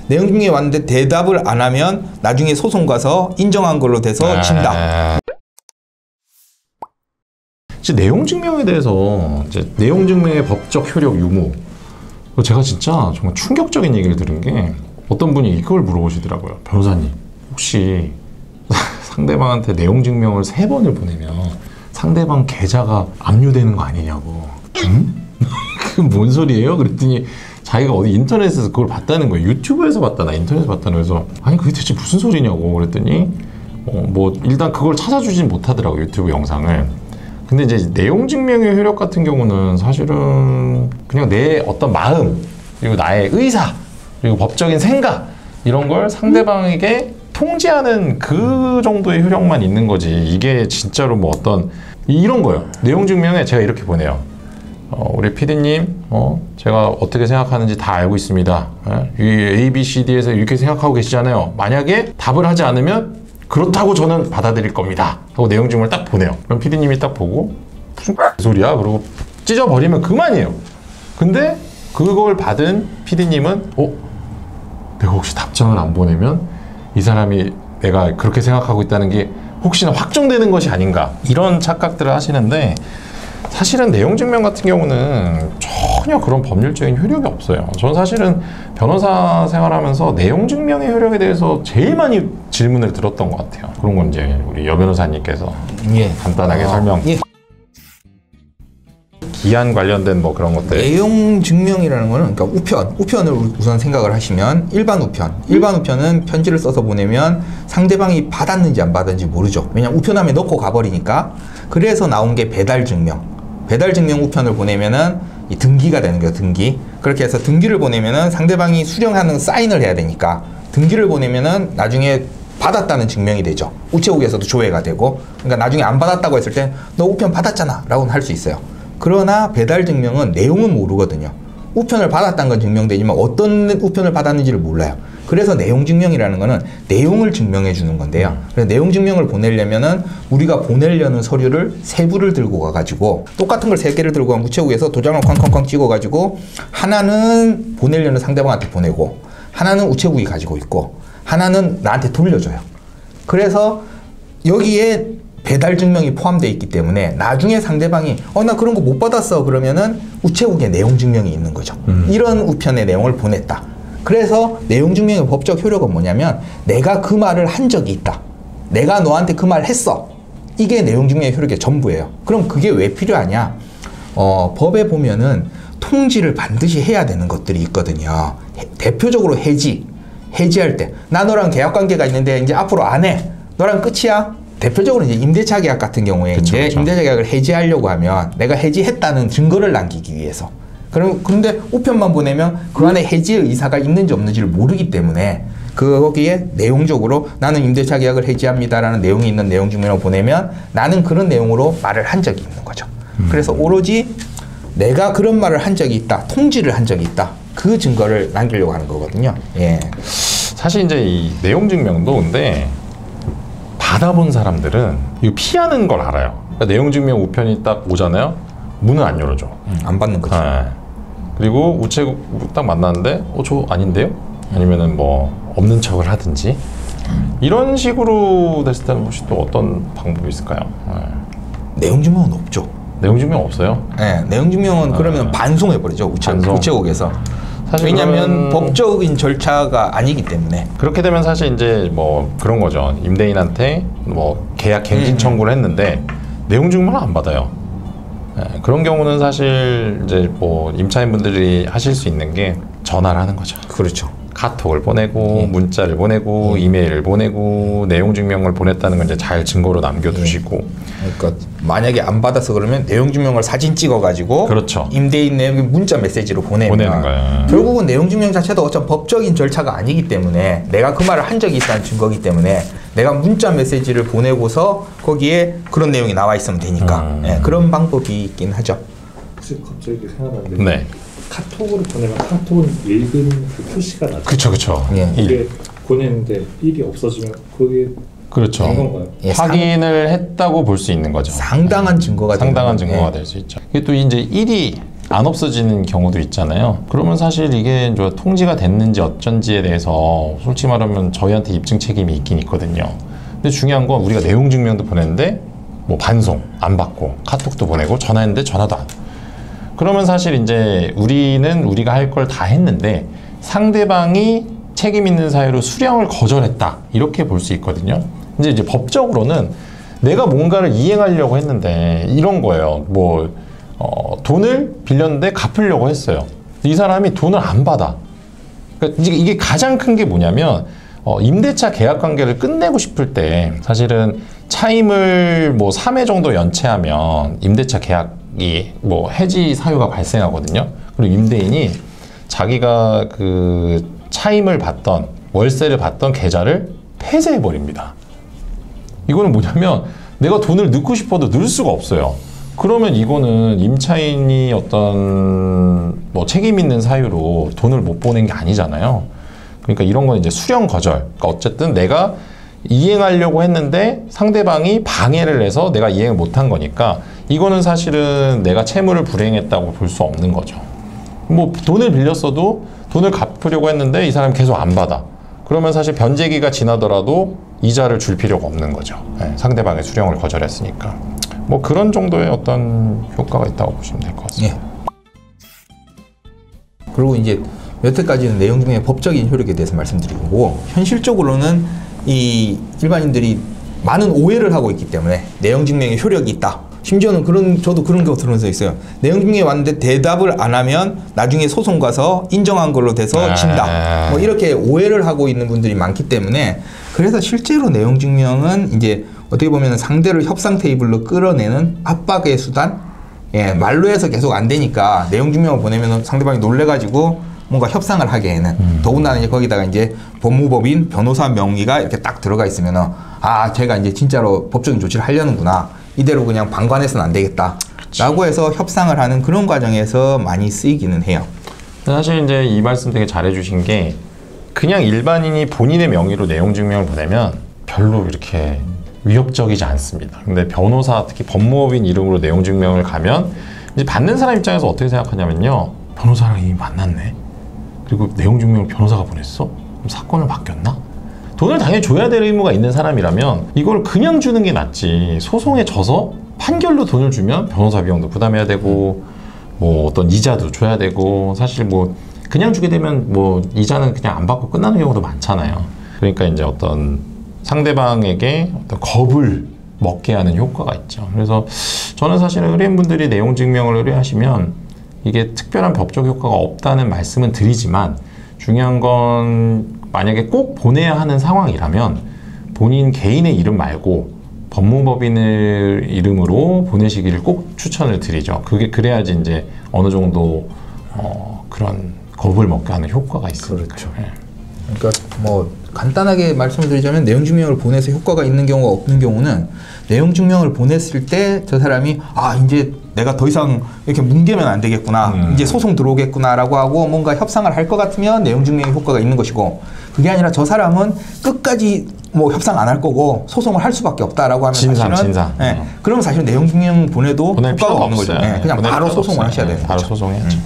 내용 증명이 왔는데 대답을 안 하면 나중에 소송 가서 인정한 걸로 돼서 진다. 이제 내용 증명에 대해서 이제 내용 증명의 법적 효력 유무. 제가 진짜 정말 충격적인 얘기를 들은 게 어떤 분이 이걸 물어보시더라고요. 변호사님, 혹시 상대방한테 내용 증명을 3번을 보내면 상대방 계좌가 압류되는 거 아니냐고. 그 뭔 소리예요? 그랬더니 자기가 어디 인터넷에서 그걸 봤다는 거예요. 유튜브에서 봤다나 인터넷에서 봤다나. 그래서 아니 그게 대체 무슨 소리냐고 그랬더니 뭐 일단 그걸 찾아주진 못하더라고요, 유튜브 영상을. 근데 이제 내용 증명의 효력 같은 경우는 사실은 그냥 내 어떤 마음, 그리고 나의 의사, 그리고 법적인 생각, 이런 걸 상대방에게 통지하는 그 정도의 효력만 있는 거지. 이게 진짜로 뭐 어떤 이런 거예요. 내용 증명에 제가 이렇게 보내요. 우리 PD님, 제가 어떻게 생각하는지 다 알고 있습니다. 이 A, B, C, D에서 이렇게 생각하고 계시잖아요. 만약에 답을 하지 않으면 그렇다고 저는 받아들일 겁니다. 하고 내용 증명을 딱 보내요. 그럼 PD님이 딱 보고 무슨 소리야? 그러고 찢어버리면 그만이에요. 근데 그걸 받은 PD님은 내가 혹시 답장을 안 보내면 이 사람이 내가 그렇게 생각하고 있다는 게 혹시나 확정되는 것이 아닌가, 이런 착각들을 하시는데, 사실은 내용 증명 같은 경우는 전혀 그런 법률적인 효력이 없어요. 저는 사실은 변호사 생활하면서 내용 증명의 효력에 대해서 제일 많이 질문을 들었던 것 같아요. 그런 건 이제 우리 여 변호사님께서 간단하게 설명. 기한 관련된 뭐 그런 것들. 내용 증명이라는 거는, 그러니까 우편을 우선 생각을 하시면 일반 우편은 편지를 써서 보내면 상대방이 받았는지 안 받았는지 모르죠. 왜냐면 우편함에 넣고 가버리니까. 그래서 나온 게 배달 증명 우편을 보내면은 이 등기가 되는 거예요. 등기. 그렇게 해서 등기를 보내면은 상대방이 수령하는 사인을 해야 되니까, 등기를 보내면은 나중에 받았다는 증명이 되죠. 우체국에서도 조회가 되고. 그러니까 나중에 안 받았다고 했을 때 너 우편 받았잖아 라고는 할 수 있어요. 그러나 배달 증명은 내용은 모르거든요. 우편을 받았다는 건 증명되지만 어떤 우편을 받았는지를 몰라요. 그래서 내용 증명이라는 거는 내용을 증명해 주는 건데요. 그래서 내용 증명을 보내려면은 우리가 보내려는 서류를 3부를 들고 가가지고, 똑같은 걸 3개를 들고 가면 우체국에서 도장을 쾅쾅쾅 찍어가지고, 하나는 보내려는 상대방한테 보내고, 하나는 우체국이 가지고 있고, 하나는 나한테 돌려줘요. 그래서 여기에 배달 증명이 포함되어 있기 때문에 나중에 상대방이 나 그런 거 못 받았어 그러면은 우체국에 내용 증명이 있는 거죠. 이런 우편의 내용을 보냈다. 그래서 내용 증명의 법적 효력은 뭐냐면, 내가 그 말을 한 적이 있다, 내가 너한테 그 말 했어, 이게 내용 증명의 효력의 전부예요. 그럼 그게 왜 필요하냐? 법에 보면은 통지를 반드시 해야 되는 것들이 있거든요. 대표적으로 해지할 때, 나 너랑 계약관계가 있는데 이제 앞으로 안 해, 너랑 끝이야. 대표적으로 이제 임대차 계약 같은 경우에 그쵸. 임대차 계약을 해지하려고 하면 내가 해지했다는 증거를 남기기 위해서. 그런데 우편만 보내면 그 안에 해지의 의사가 있는지 없는지를 모르기 때문에 거기에 내용적으로 나는 임대차 계약을 해지합니다라는 내용이 있는 내용 증명을 보내면 나는 그런 내용으로 말을 한 적이 있는 거죠. 그래서 오로지 내가 그런 말을 한 적이 있다, 통지를 한 적이 있다, 그 증거를 남기려고 하는 거거든요. 사실 이제 이 내용 증명도 근데 받아본 사람들은 이거 피하는 걸 알아요. 그러니까 내용 증명 우편이 딱 오잖아요. 문을 안 열어줘. 안 받는 거죠. 그리고 우체국 딱 만났는데 저 아닌데요? 아니면은 뭐 없는 척을 하든지 이런 식으로 됐을 때는 혹시 또 어떤 방법이 있을까요? 내용 증명은 없죠. 내용 증명 없어요? 내용 증명은 그러면 반송해버리죠. 우체국에서. 왜냐하면 법적인 절차가 아니기 때문에. 그렇게 되면 사실 이제 뭐 그런 거죠. 임대인한테 뭐 계약 갱신 청구를 했는데 내용 증명을 안 받아요. 그런 경우는 사실 이제 뭐 임차인분들이 하실 수 있는 게 전화를 하는 거죠. 그렇죠. 카톡을 보내고 문자를 보내고 이메일을 보내고 내용 증명을 보냈다는 걸 이제 잘 증거로 남겨두시고. 그러니까 만약에 안 받아서 그러면 내용 증명을 사진 찍어가지고 그렇죠. 임대인에 문자 메시지로 보내는 거예요. 결국은 내용 증명 자체도 어차피 법적인 절차가 아니기 때문에 내가 그 말을 한 적이 있다는 증거이기 때문에 내가 문자 메시지를 보내고서 거기에 그런 내용이 나와 있으면 되니까 그런 방법이 있긴 하죠. 혹시 갑자기 생각나는데 카톡으로 보내면 카톡은 읽은 그 표시가 나죠. 그쵸. 이게 보냈는데 일이 없어지면 그게 그렇죠. 건가요? 확인을 했다고 볼 수 있는 거죠. 상당한 증거가 될 수 있죠. 이게 또 이제 일이 안 없어지는 경우도 있잖아요. 그러면 사실 이게 이제 통지가 됐는지 어쩐지에 대해서 솔직히 말하면 저희한테 입증 책임이 있긴 있거든요. 근데 중요한 건 우리가 내용 증명도 보냈는데 뭐 반송 안 받고 카톡도 보내고 전화했는데 전화도 안. 그러면 사실 이제 우리는 우리가 할 걸 다 했는데 상대방이 책임 있는 사유로 수령을 거절했다 이렇게 볼 수 있거든요. 이제 법적으로는 내가 뭔가를 이행하려고 했는데 이런 거예요. 뭐 돈을 빌렸는데 갚으려고 했어요. 이 사람이 돈을 안 받아. 그러니까 이게 가장 큰 게 뭐냐면 임대차 계약 관계를 끝내고 싶을 때 사실은 차임을 뭐 3회 정도 연체하면 임대차 계약이 뭐 해지 사유가 발생하거든요. 그리고 임대인이 자기가 그 차임을 받던 월세를 받던 계좌를 폐쇄해 버립니다. 이거는 뭐냐면 내가 돈을 넣고 싶어도 넣을 수가 없어요. 그러면 이거는 임차인이 어떤 뭐 책임 있는 사유로 돈을 못 보낸 게 아니잖아요. 그러니까 이런 건 이제 수령 거절. 그러니까 어쨌든 내가 이행하려고 했는데 상대방이 방해를 해서 내가 이행을 못한 거니까 이거는 사실은 내가 채무를 불이행했다고 볼 수 없는 거죠. 뭐 돈을 빌렸어도 돈을 갚으려고 했는데 이 사람이 계속 안 받아. 그러면 사실 변제기가 지나더라도 이자를 줄 필요가 없는 거죠. 네, 상대방의 수령을 거절했으니까. 뭐 그런 정도의 어떤 효과가 있다고 보시면 될 것 같습니다. 예. 그리고 이제 여태까지는 내용 중에 법적인 효력에 대해서 말씀드리고 현실적으로는 이 일반인들이 많은 오해를 하고 있기 때문에 내용 증명의 효력이 있다. 심지어는 저도 그런 거 들은 적 있어요. 내용 증명이 왔는데 대답을 안 하면 나중에 소송 가서 인정한 걸로 돼서 진다. 뭐 이렇게 오해를 하고 있는 분들이 많기 때문에 그래서 실제로 내용 증명은 이제 어떻게 보면 상대를 협상 테이블로 끌어내는 압박의 수단. 예, 말로 해서 계속 안 되니까 내용 증명을 보내면 상대방이 놀래가지고 뭔가 협상을 하게 하는. 더군다나 이제 거기다가 이제 법무법인 변호사 명의가 이렇게 딱 들어가 있으면은 제가 이제 진짜로 법적인 조치를 하려는구나. 이대로 그냥 방관해서는 안 되겠다. 그치. 라고 해서 협상을 하는 그런 과정에서 많이 쓰이기는 해요. 사실 이제 이 말씀 되게 잘해주신 게 그냥 일반인이 본인의 명의로 내용 증명을 보내면 별로 이렇게 위협적이지 않습니다. 근데 변호사, 특히 법무법인 이름으로 내용 증명을 가면 이제 받는 사람 입장에서 어떻게 생각하냐면요. 변호사랑 이미 만났네. 그리고 내용 증명을 변호사가 보냈어? 그럼 사건을 맡겼나? 돈을 당연히 줘야 될 의무가 있는 사람이라면 이걸 그냥 주는 게 낫지. 소송에 져서 판결로 돈을 주면 변호사 비용도 부담해야 되고 뭐 어떤 이자도 줘야 되고 사실 뭐 그냥 주게 되면 뭐 이자는 그냥 안 받고 끝나는 경우도 많잖아요. 그러니까 이제 어떤 상대방에게 어떤 겁을 먹게 하는 효과가 있죠. 그래서 저는 사실은 의뢰인분들이 내용 증명을 의뢰하시면 이게 특별한 법적 효과가 없다는 말씀은 드리지만 중요한 건 만약에 꼭 보내야 하는 상황이라면 본인 개인의 이름 말고 법무법인을 이름으로 보내시기를 꼭 추천을 드리죠. 그래야지 이제 어느 정도 그런 겁을 먹게 하는 효과가 있습니다. 그렇죠. 네. 그러니까 뭐 간단하게 말씀을 드리자면 내용 증명을 보내서 효과가 있는 경우가 없는 경우는 내용 증명을 보냈을 때 저 사람이 이제 내가 더 이상 이렇게 뭉개면 안 되겠구나. 이제 소송 들어오겠구나라고 하고 뭔가 협상을 할 것 같으면 내용 증명의 효과가 있는 것이고 그게 아니라 저 사람은 끝까지 뭐 협상 안 할 거고 소송을 할 수밖에 없다라고 하면 진상. 그러면 사실 내용 증명 보내도 효과가 없는 거죠. 그냥 바로 소송을 하셔야 돼요. 바로 소송해야죠.